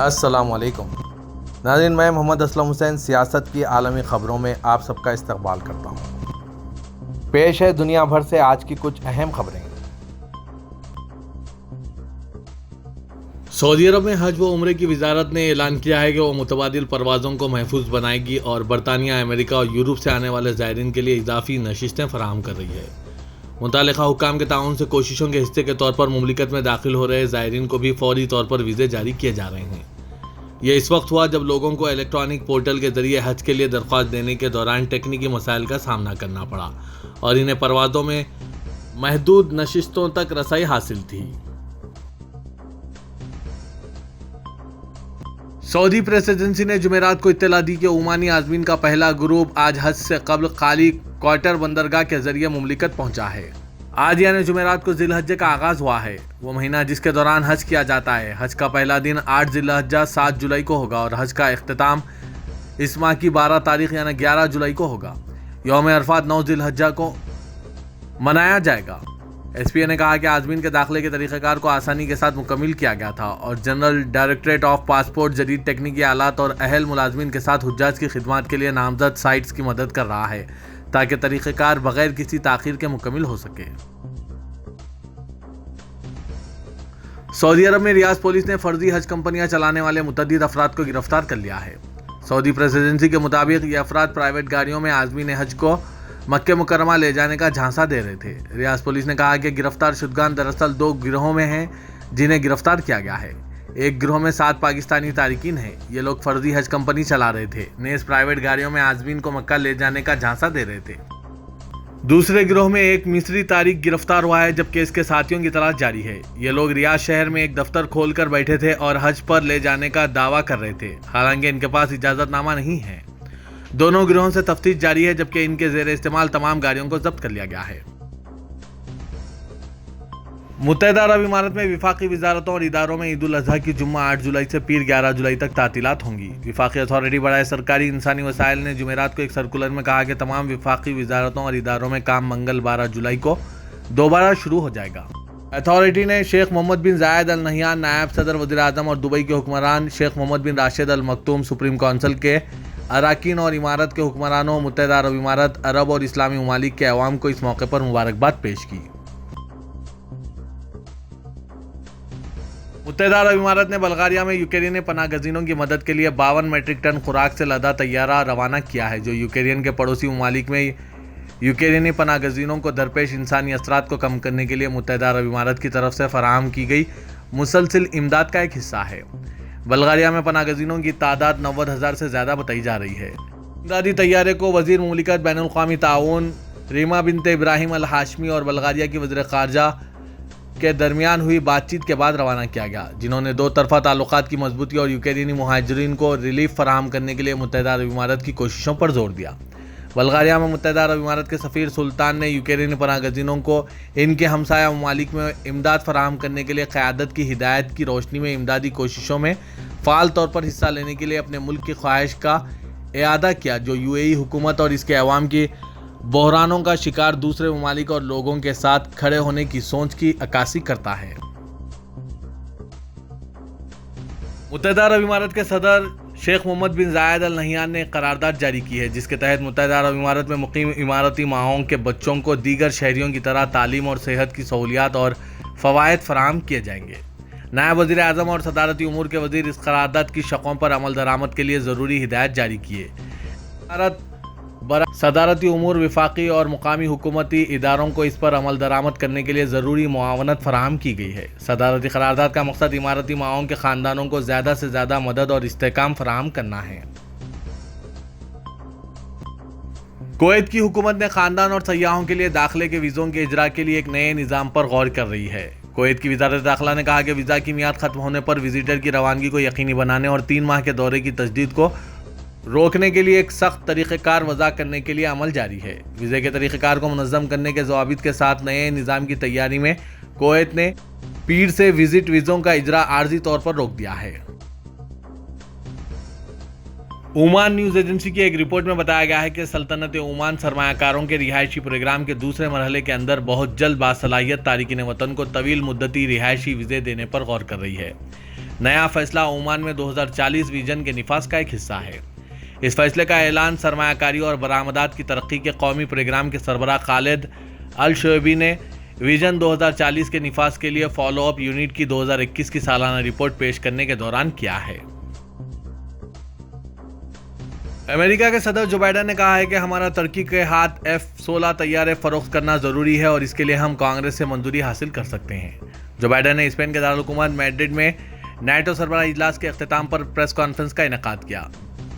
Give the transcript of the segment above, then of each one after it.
السلام علیکم ناظرین، میں محمد اسلم حسین سیاست کی عالمی خبروں میں آپ سب کا استقبال کرتا ہوں۔ پیش ہے دنیا بھر سے آج کی کچھ اہم خبریں۔ سعودی عرب میں حج و عمرے کی وزارت نے اعلان کیا ہے کہ وہ متبادل پروازوں کو محفوظ بنائے گی اور برطانیہ، امریکہ اور یورپ سے آنے والے زائرین کے لیے اضافی نشستیں فراہم کر رہی ہے۔ متعلقہ حکام کے تعاون سے کوششوں کے حصے کے طور پر مملکت میں داخل ہو رہے زائرین کو بھی فوری طور پر ویزے جاری کیے جا رہے ہیں۔ یہ اس وقت ہوا جب لوگوں کو الیکٹرانک پورٹل کے ذریعے حج کے لیے درخواست دینے کے دوران ٹیکنیکی مسائل کا سامنا کرنا پڑا اور انہیں پروازوں میں محدود نشستوں تک رسائی حاصل تھی۔ سعودی پریس ایجنسی نے جمعرات کو اطلاع دی کہ عمانی عازمین کا پہلا گروپ آج حج سے قبل خالی کوارٹر بندرگاہ کے ذریعے مملکت پہنچا ہے۔ آج یعنی جمعرات کو ذی الحجہ کا آغاز ہوا ہے، وہ مہینہ جس کے دوران حج کیا جاتا ہے۔ حج کا پہلا دن 8 ذی الحجہ 7 جولائی کو ہوگا اور حج کا اختتام اس ماہ کی 12 تاریخ یعنی 11 جولائی کو ہوگا۔ یوم عرفات 9 ذی الحجہ کو منایا جائے گا۔ ایس پی اے نے کہا کہ عازمین کے داخلے کے طریقہ کار کو آسانی کے ساتھ مکمل کیا گیا تھا اور جنرل ڈائریکٹریٹ آف پاسپورٹ جدید تکنیکی آلات اور اہل ملازمین کے ساتھ حجاج کی خدمات کے لیے نامزد سائٹس کی مدد کر رہا ہے تاکہ طریقہ کار بغیر کسی تاخیر کے مکمل ہو سکے۔ سعودی عرب میں ریاض پولیس نے فرضی حج کمپنیاں چلانے والے متعدد افراد کو گرفتار کر لیا ہے۔ سعودی پریس ایجنسی کے مطابق یہ افراد پرائیویٹ گاڑیوں میں عازمین حج کو مکہ مکرمہ لے جانے کا جھانسا دے رہے تھے۔ ریاض پولیس نے کہا کہ گرفتار شدگان دراصل 2 گروہوں میں ہیں جنہیں گرفتار کیا گیا ہے۔ ایک گروہ میں 7 پاکستانی تارکین ہیں۔ یہ لوگ فرضی حج کمپنی چلا رہے تھے، نیز پرائیویٹ گاڑیوں میں عازمین کو مکہ لے جانے کا جھانسا دے رہے تھے۔ دوسرے گروہ میں ایک مصری تارک گرفتار ہوا ہے جبکہ اس کے ساتھیوں کی تلاش جاری ہے۔ یہ لوگ ریاض شہر میں ایک دفتر کھول کر بیٹھے تھے اور حج پر لے جانے کا دعویٰ کر رہے تھے، حالانکہ ان کے پاس اجازت نامہ نہیں ہے۔ دونوں گروہوں سے تفتیش جاری ہے جبکہ ان کے زیر استعمال تمام گاڑیوں کو ضبط کر لیا گیا ہے۔ متحدہ عرب امارات میں وفاقی وزارتوں اور اداروں میں عید الاضحیٰ کی جمعہ 8 جولائی سے پیر 11 جولائی تک تعطیلات ہوں گی۔ وفاقی اتھارٹی برائے سرکاری انسانی وسائل نے جمعرات کو ایک سرکولر میں کہا کہ تمام وفاقی وزارتوں اور اداروں میں کام منگل 12 جولائی کو دوبارہ شروع ہو جائے گا۔ اتھارٹی نے شیخ محمد بن زاید ال نہیان، نائب صدر وزیر اعظم اور دبئی کے حکمران شیخ محمد بن راشد ال مکتوم، سپریم کونسل کے اراکین اور امارت کے حکمرانوں، متحدہ عرب امارات، عرب اور اسلامی ممالک کے عوام کو اس موقع پر مبارکباد پیش کی۔ متحدہ عرب امارات نے بلغاریہ میں یوکرینی پناہ گزینوں کی مدد کے لیے 52 میٹرک ٹن خوراک سے لدا طیارہ روانہ کیا ہے، جو یوکرین کے پڑوسی ممالک میں یوکرینی پناہ گزینوں کو درپیش انسانی اثرات کو کم کرنے کے لیے متحدہ عرب امارات کی طرف سے فراہم کی گئی مسلسل امداد کا ایک حصہ ہے۔ بلغاریہ میں پناہ گزینوں کی تعداد 90,000 سے زیادہ بتائی جا رہی ہے۔ امدادی طیارے کو وزیر مملکت بین الاقوامی تعاون ریما بنت ابراہیم الہاشمی اور بلغاریہ کی وزیر خارجہ کے درمیان ہوئی بات چیت کے بعد روانہ کیا گیا، جنہوں نے 2 طرفہ تعلقات کی مضبوطی اور یوکرینی مہاجرین کو ریلیف فراہم کرنے کے لیے متحدہ عرب امارات کی کوششوں پر زور دیا۔ بلغاریہ میں متحدہ عرب امارات کے سفیر سلطان نے یوکرینی پناہ گزینوں کو ان کے ہمسایہ ممالک میں امداد فراہم کرنے کے لیے قیادت کی ہدایت کی روشنی میں امدادی کوششوں میں فعال طور پر حصہ لینے کے لیے اپنے ملک کی خواہش کا اعادہ کیا، جو UAE حکومت اور اس کے عوام کی بحرانوں کا شکار دوسرے ممالک اور لوگوں کے ساتھ کھڑے ہونے کی سوچ کی عکاسی کرتا ہے۔ متحدہ عرب امارات کے صدر شیخ محمد بن زاید ال نہیان نے ایک قرارداد جاری کی ہے جس کے تحت متحدہ عرب امارات میں مقیم اماراتی ماؤں کے بچوں کو دیگر شہریوں کی طرح تعلیم اور صحت کی سہولیات اور فوائد فراہم کیے جائیں گے۔ نائب وزیر اعظم اور صدارتی امور کے وزیر اس قرارداد کی شقوں پر عمل درآمد کے لیے ضروری ہدایت جاری کیے۔ صدارتی امور، وفاقی اور مقامی حکومتی اداروں کو اس پر عمل درآمد کرنے کے لیے ضروری معاونت فراہم کی گئی ہے۔ صدارتی قرارداد کا مقصد اماراتی ماؤں کے خاندانوں کو زیادہ سے زیادہ مدد اور استحکام فراہم کرنا ہے۔ کویت کی حکومت نے خاندان اور سیاحوں کے لیے داخلے کے ویزوں کے اجراء کے لیے ایک نئے نظام پر غور کر رہی ہے۔ کویت کی وزارت داخلہ نے کہا کہ ویزا کی میعاد ختم ہونے پر وزیٹر کی روانگی کو یقینی بنانے اور 3 ماہ کے دورے کی تجدید کو روکنے کے لیے ایک سخت طریقہ کار وضع کرنے کے لیے عمل جاری ہے۔ ویزے کے طریقہ کار کو منظم کرنے کے ضوابط کے ساتھ نئے نظام کی تیاری میں کویت نے پیر سے وزٹ ویزوں کا اجراء عارضی طور پر روک دیا ہے۔ عمان نیوز ایجنسی کی ایک رپورٹ میں بتایا گیا ہے کہ سلطنت عمان سرمایہ کاروں کے رہائشی پروگرام کے دوسرے مرحلے کے اندر بہت جلد باصلاحیت تارکین وطن کو طویل مدتی رہائشی ویزے دینے پر غور کر رہی ہے۔ نیا فیصلہ عمان میں 2040 ویژن کے نفاذ کا ایک حصہ ہے۔ اس فیصلے کا اعلان سرمایہ کاری اور برآمدات کی ترقی کے قومی پروگرام کے سربراہ خالد الشعیبی نے ویژن 2040 کے نفاذ کے لیے فالو اپ یونٹ کی 2021 کی سالانہ رپورٹ پیش کرنے کے دوران کیا ہے۔ امریکہ کے صدر جو بائیڈن نے کہا ہے کہ ہمارا ترکی کے ہاتھ F-16 طیارے فروخت کرنا ضروری ہے اور اس کے لیے ہم کانگریس سے منظوری حاصل کر سکتے ہیں۔ جو بائیڈن نے اسپین کے دارالحکومت میڈرڈ میں نیٹو سربراہ اجلاس کے اختتام پر پریس کانفرنس کا انعقاد کیا۔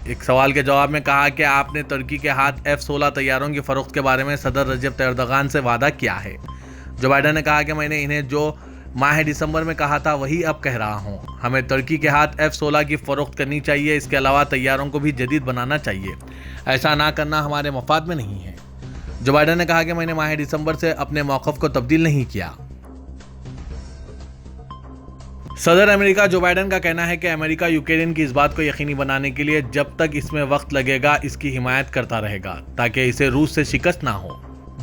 ایک سوال کے جواب میں کہا کہ آپ نے ترکی کے ہاتھ F-16 طیاروں کی فروخت کے بارے میں صدر رجب طیب اردوغان سے وعدہ کیا ہے۔ جو بائیڈن نے کہا کہ میں نے انہیں جو ماہ دسمبر میں کہا تھا وہی اب کہہ رہا ہوں، ہمیں ترکی کے ہاتھ F-16 کی فروخت کرنی چاہیے، اس کے علاوہ طیاروں کو بھی جدید بنانا چاہیے، ایسا نہ کرنا ہمارے مفاد میں نہیں ہے۔ جو بائیڈن نے کہا کہ میں نے ماہ دسمبر سے اپنے موقف کو تبدیل نہیں کیا۔ صدر امریکہ جو بائیڈن کا کہنا ہے کہ امریکہ یوکرین کی اس بات کو یقینی بنانے کے لیے جب تک اس میں وقت لگے گا اس کی حمایت کرتا رہے گا تاکہ اسے روس سے شکست نہ ہو۔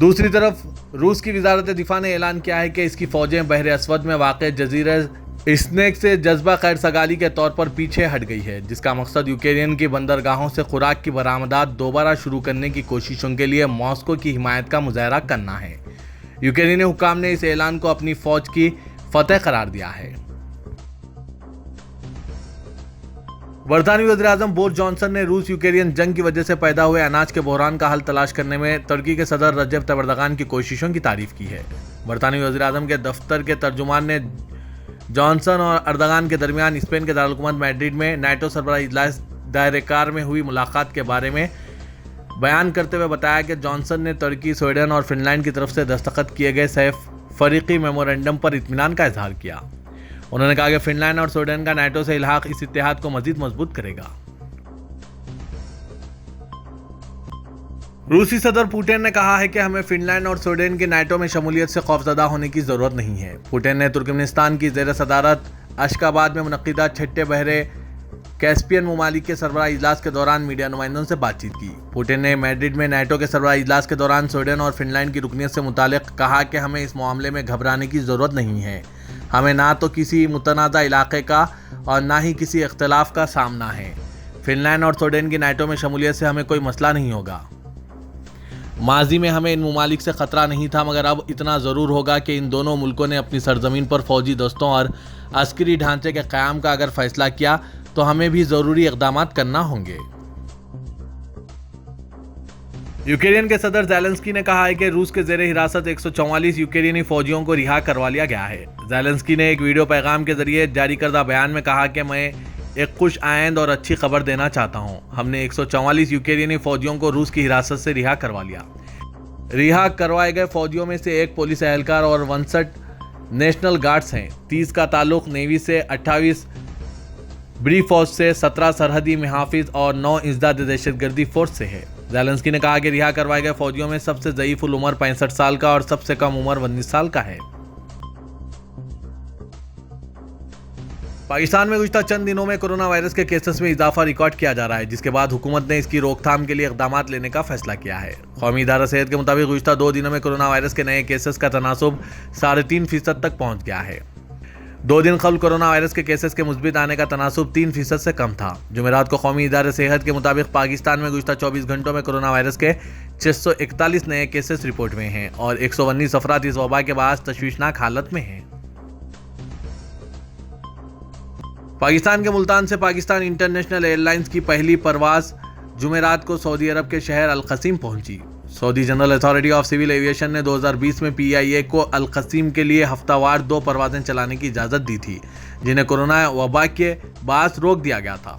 دوسری طرف روس کی وزارت دفاع نے اعلان کیا ہے کہ اس کی فوجیں بحر اسود میں واقع جزیرہ اسنیک سے جذبہ خیر سگالی کے طور پر پیچھے ہٹ گئی ہے، جس کا مقصد یوکرین کی بندرگاہوں سے خوراک کی برآمدات دوبارہ شروع کرنے کی کوششوں کے لیے ماسکو کی حمایت کا مظاہرہ کرنا ہے۔ یوکرینی حکام نے اس اعلان کو اپنی فوج کی فتح قرار دیا ہے۔ برطانوی وزیر اعظم بورس جانسن نے روس یوکرین جنگ کی وجہ سے پیدا ہوئے اناج کے بحران کا حل تلاش کرنے میں ترکی کے صدر رجب طیب اردوغان کی کوششوں کی تعریف کی ہے۔ برطانوی وزیر اعظم کے دفتر کے ترجمان نے جانسن اور اردوغان کے درمیان اسپین کے دارالحکومت میڈرڈ میں نیٹو سربراہ اجلاس دائرہ کار میں ہوئی ملاقات کے بارے میں بیان کرتے ہوئے بتایا کہ جانسن نے ترکی، سویڈن اور فن لینڈ کی طرف سے دستخط کیے گئے سہ فریقی میمورنڈم پر اطمینان کا اظہار کیا۔ انہوں نے کہا کہ فن لینڈ اور سویڈن کا نیٹو سے الحاق اس اتحاد کو مزید مضبوط کرے گا۔ روسی صدر پوٹن نے کہا ہے کہ ہمیں فن لینڈ اور سویڈن کی نیٹو میں شمولیت سے خوفزدہ ہونے کی ضرورت نہیں ہے۔ پوٹن نے ترکمانستان کی زیر صدارت اشخاباد میں منعقدہ چھٹے بحرے کیسپین ممالک کے سربراہ اجلاس کے دوران میڈیا نمائندوں سے بات چیت کی۔ پوٹن نے میڈرڈ میں نیٹو کے سربراہ اجلاس کے دوران سویڈن اور فن لینڈ کی رکنیت سے متعلق کہا کہ ہمیں اس معاملے میں گھبرانے کی ضرورت نہیں ہے، ہمیں نہ تو کسی متنازع علاقے کا اور نہ ہی کسی اختلاف کا سامنا ہے۔ فن لینڈ اور سویڈن کی نیٹو میں شمولیت سے ہمیں کوئی مسئلہ نہیں ہوگا۔ ماضی میں ہمیں ان ممالک سے خطرہ نہیں تھا، مگر اب اتنا ضرور ہوگا کہ ان دونوں ملکوں نے اپنی سرزمین پر فوجی دستوں اور عسکری ڈھانچے کے قیام کا اگر فیصلہ کیا تو ہمیں بھی ضروری اقدامات کرنا ہوں گے۔ یوکرین کے صدر زیلنسکی نے کہا ہے کہ روس کے زیر حراست 144 یوکرینی فوجیوں کو رہا کروا لیا گیا ہے۔ زیلنسکی نے ایک ویڈیو پیغام کے ذریعے جاری کردہ بیان میں کہا کہ میں ایک خوش آئند اور اچھی خبر دینا چاہتا ہوں، ہم نے 144 یوکرینی فوجیوں کو روس کی حراست سے رہا کروا لیا۔ رہا کروائے گئے فوجیوں میں سے ایک پولیس اہلکار اور 59 نیشنل گارڈز ہیں، 30 کا تعلق نیوی سے، 28 بری فوج سے، 17 سرحدی محافظ اور 9 انسداد دہشت گردی فورس سے ہے۔ زیلنسکی نے کہا کہ رہا کروائے گئے فوجیوں میں سب سے ضعیف العمر 65 سال کا اور سب سے کم عمر 19 سال کا ہے۔ پاکستان میں گزشتہ چند دنوں میں کورونا وائرس کے کیسز میں اضافہ ریکارڈ کیا جا رہا ہے، جس کے بعد حکومت نے اس کی روک تھام کے لیے اقدامات لینے کا فیصلہ کیا ہے۔ قومی ادارہ صحت کے مطابق گزشتہ 2 دنوں میں کورونا وائرس کے نئے کیسز کا تناسب 3.5% تک پہنچ گیا ہے۔ 2 دن قبل کورونا وائرس کے کیسز کے مثبت آنے کا تناسب 3% سے کم تھا۔ جمعرات کو قومی ادارہ صحت کے مطابق پاکستان میں گزشتہ 24 گھنٹوں میں کورونا وائرس کے 641 نئے کیسز رپورٹ ہوئے ہیں اور 119 افراد اس وبا کے باعث تشویشناک حالت میں ہیں۔ پاکستان کے ملتان سے پاکستان انٹرنیشنل ایئر لائنز کی پہلی پرواز جمعرات کو سعودی عرب کے شہر القصیم پہنچی۔ Saudi general authority of civil aviation نے 2020 میں PIA کو القصیم کے لیے ہفتہ وار 2 پروازیں چلانے کی اجازت دی تھی، جنہیں کورونا وبا کے باعث روک دیا گیا تھا۔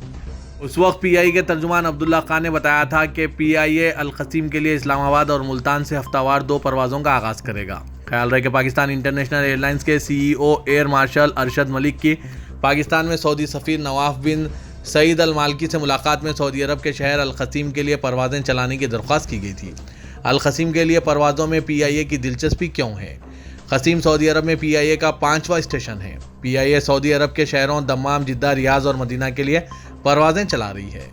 اس وقت PIA کے ترجمان عبداللہ خان نے بتایا تھا کہ PIA القصیم کے لیے اسلام آباد اور ملتان سے ہفتہ وار 2 پروازوں کا آغاز کرے گا۔ خیال رہے کہ پاکستان انٹرنیشنل ایئر لائنز کے CEO air marshal Arshad Malik کی پاکستان میں سعودی سفیر نواف بن سعید المالکی سے ملاقات میں سعودی عرب کے شہر القصیم کے لیے پروازیں چلانے کی درخواست کی گئی تھی۔ القصیم کے لیے پروازوں میں PIA کی دلچسپی کیوں ہے؟ قصیم سعودی عرب میں PIA کا 5واں اسٹیشن ہے۔ PIA سعودی عرب کے شہروں دمام، جدہ، ریاض اور مدینہ کے لیے پروازیں چلا رہی ہے۔